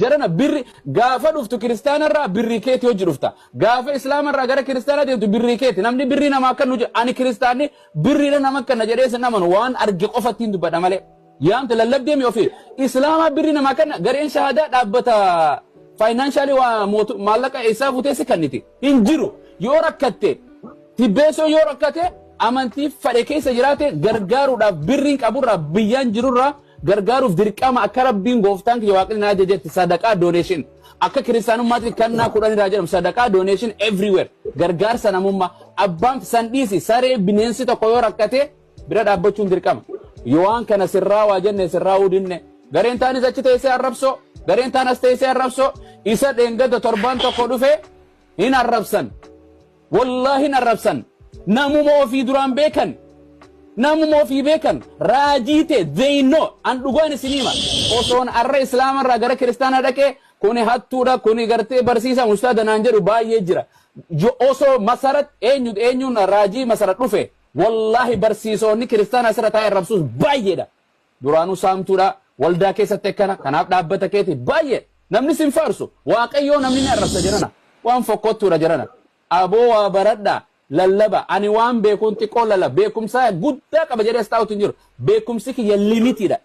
jarana birri gaafa dhuftu kiristaanarraa birri keeti hojii dhufta gaafa islaamarraa gara kiristaanaa deemtu birri keeti namni birri nama akka nu ani kiristaanni birri nama akka na jedhee naman waan arge qofattiin dubbadha malee yaamta lallabdee mi ofii islaama birri nama akka gareen shahaadaa dhaabbata financially waa maallaqa isaa futeessi kanniti hin jiru yoo rakkatte tibbeesoo yoo rakkate amantii fadhe keessa jiraate gargaaruudhaaf birriin qaburraa biyyaan jirurraa gargaaruuf dirqama akka rabbiin gooftaan kiyya waaqni na ajajetti sadaqaa donation akka kiristaanummaatti kannaa kudhan irraa jedhamu sadaqaa donation everywhere gargaarsa namummaa abbaan san dhiisi saree bineensi tokko yoo rakkate bira dhaabbachuun dirqama yoo waan kana sirraa waa jenne sirraa udinne gareen taanis achi teessee arrabsoo gareen taanas teessee arrabsoo isa dheengada torbaan tokko dhufe hin arrabsan wallahi hin arrabsan namuma ofii duraan beekan namuma ofii beekan raajite they know an dhugaan isinima osoon arra islaamarraa gara kiristaanaa dhaqee kuni hattuudha kuni gartee barsiisa ustaada naan jedhu baay'ee jira osoo masarat eenyuun raajii masarat dhufe wallahi barsiisonni kiristaanaa asirra taa'ee arrabsuus baay'eedha duraanuu saamtuudha waldaa keessatti akkana kanaaf dhaabbata keeti baay'ee namni sin faarsu waaqayyoo namni ni arrabsa jirana waan fokkottuudha jirana aboo waa baradhaa lallaba ani waan beekuun xiqqoo lalla beekumsa guddaa qaba jedhee staa'utu hin jiru beekumsi kiyya limitiidha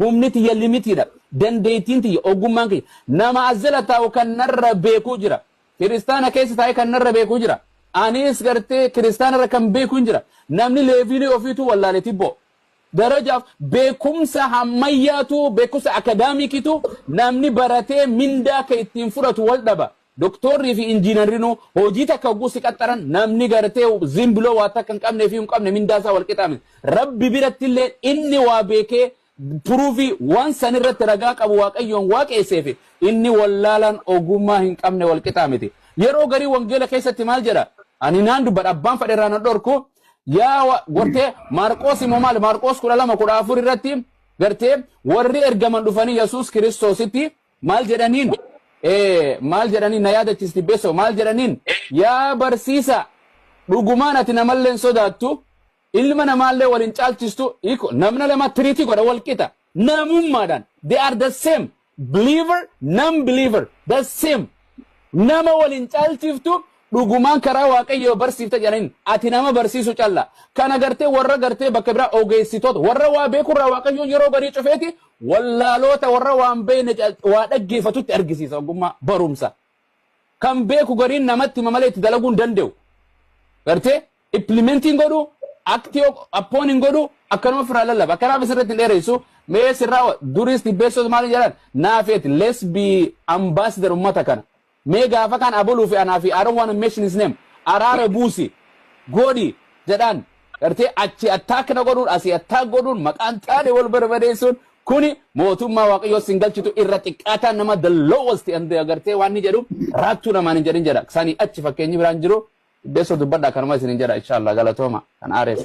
humni kiyya limitiidha dandeettiin kiyya ogummaan kiyya nama azala taa'u kan narra beekuu jira kiristaana keessa taa'ee kan narra beekuu jira anis gartee kiristaanarra kan beekuu jira namni leeviinii ofiitu wallaale tibboo darajaaf beekumsa hammayyaatu beekumsa akadaamikitu namni baratee mindaa ka ittiin fudhatu wal dhaba doktorri fi injiinarriinu hojii takka guusi qaxaran namni gartee zimbiloo waa takka hin qabnee fi hin qabne mindaasaa wal qixaame rabbi birattillee inni waa beekee puruufi waan sanirratti ragaa qabu waaqayyoon waaqeesseef inni wallaalaan ogummaa hin qabne wal qixaamiti yeroo garii wangeela keessatti maal jedha ani naan dubbadha abbaan fadheerraa na dhorku yaa gartee maarqoos immoo maal maarqoos 12:14 irratti gartee warri ergaman dhufanii yesuus kiristoositti maal jedhaniin maal jedhaniin na yaadachiisti beeso maal jedhaniin yaa barsiisa dhugumaan ati namalleen sodaattu ilma namaallee waliin caalchistu iko namna lama tiriiti godha wal qixa namummaadhaan they are the same believer non-believer the same nama waliin caalchiftu dhugumaan karaa waaqayyoo barsiifta jedhaniin ati nama barsiisu calla kana gartee warra gartee bakka biraa ogeessitoota warra waa beekurraa waaqayyoon yeroo garii cufeeti wallaalota warra waan beekne waa dhaggeeffatutti argisiisa ogummaa barumsa kan beeku gariin namatti mamalee itti dalaguun danda'u gartee implementing godhu actio appointing godhu akkanuma firaa lallaba akkanaaf isirratti hin dheeressu mee sirraa duris tibbeessos maal jedhan naafeeti let's be ambassador ummata kana mee gaafa kan aboluu fi anaa fi I don't want to mention his name araara buusi godhi jedhan gartee achi attack na godhuun asii attack godhuun maqaan taane wal barbadeessuun kuni mootummaa waaqayyoo singalchitu irra xiqqaataan nama the lowest and gartee waan ni jedhu raattuu namaan hin jedhin jedha sanii achi fakkeenyi biraan jiru beesoo dubbadhaa kanuma isin hin jedha inshallah galatooma kan aareef